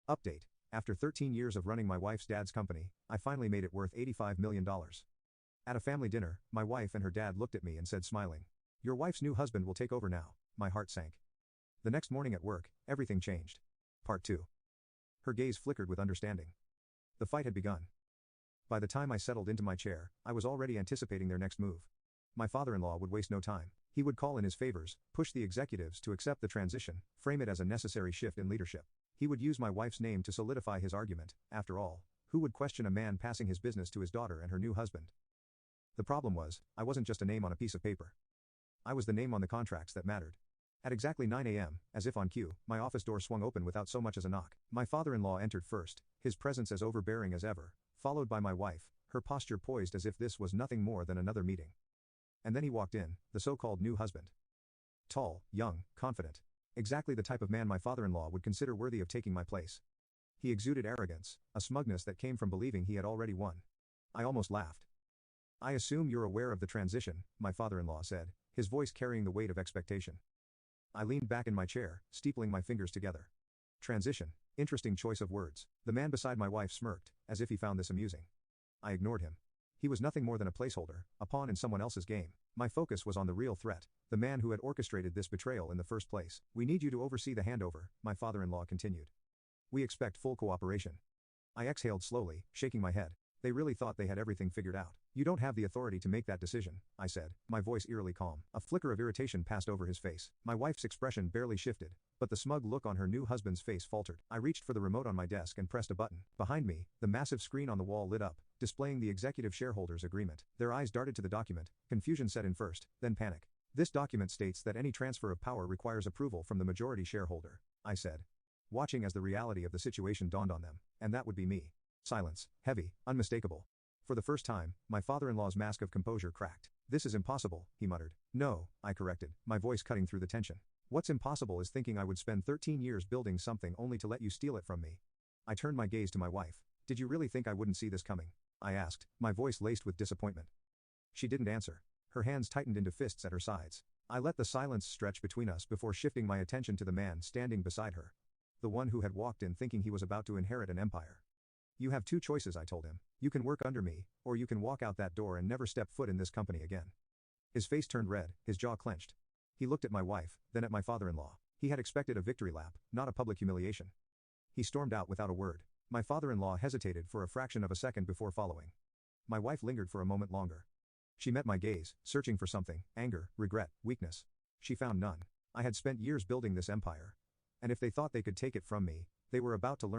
Update. After 13 years of running my wife's dad's company, I finally made it worth $85 million. At a family dinner, my wife and her dad looked at me and said smiling, "Your wife's new husband will take over now." My heart sank. The next morning at work, everything changed. Part 2. Her gaze flickered with understanding. The fight had begun. By the time I settled into my chair, I was already anticipating their next move. My father-in-law would waste no time. He would call in his favors, push the executives to accept the transition, frame it as a necessary shift in leadership. He would use my wife's name to solidify his argument. After all, who would question a man passing his business to his daughter and her new husband? The problem was, I wasn't just a name on a piece of paper. I was the name on the contracts that mattered. At exactly 9 a.m., as if on cue, my office door swung open without so much as a knock. My father-in-law entered first, his presence as overbearing as ever, followed by my wife, her posture poised as if this was nothing more than another meeting. And then he walked in, the so-called new husband. Tall, young, confident. Exactly the type of man my father-in-law would consider worthy of taking my place. He exuded arrogance, a smugness that came from believing he had already won. I almost laughed. "I assume you're aware of the transition," my father-in-law said, his voice carrying the weight of expectation. I leaned back in my chair, steepling my fingers together. Transition. Interesting choice of words. The man beside my wife smirked, as if he found this amusing. I ignored him. He was nothing more than a placeholder, a pawn in someone else's game. My focus was on the real threat, the man who had orchestrated this betrayal in the first place. "We need you to oversee the handover," my father-in-law continued. "We expect full cooperation." I exhaled slowly, shaking my head. They really thought they had everything figured out. "You don't have the authority to make that decision," I said, my voice eerily calm. A flicker of irritation passed over his face. My wife's expression barely shifted, but the smug look on her new husband's face faltered. I reached for the remote on my desk and pressed a button. Behind me, the massive screen on the wall lit up, displaying the executive shareholders' agreement. Their eyes darted to the document. Confusion set in first, then panic. "This document states that any transfer of power requires approval from the majority shareholder," I said, watching as the reality of the situation dawned on them. And that would be me. Silence, heavy, unmistakable. For the first time, my father-in-law's mask of composure cracked. "This is impossible," he muttered. "No," I corrected, my voice cutting through the tension. "What's impossible is thinking I would spend 13 years building something only to let you steal it from me." I turned my gaze to my wife. "Did you really think I wouldn't see this coming?" I asked, my voice laced with disappointment. She didn't answer. Her hands tightened into fists at her sides. I let the silence stretch between us before shifting my attention to the man standing beside her. The one who had walked in thinking he was about to inherit an empire. "You have two choices," I told him. "You can work under me, or you can walk out that door and never step foot in this company again." His face turned red, his jaw clenched. He looked at my wife, then at my father-in-law. He had expected a victory lap, not a public humiliation. He stormed out without a word. My father-in-law hesitated for a fraction of a second before following. My wife lingered for a moment longer. She met my gaze, searching for something: anger, regret, weakness. She found none. I had spent years building this empire. And if they thought they could take it from me, they were about to learn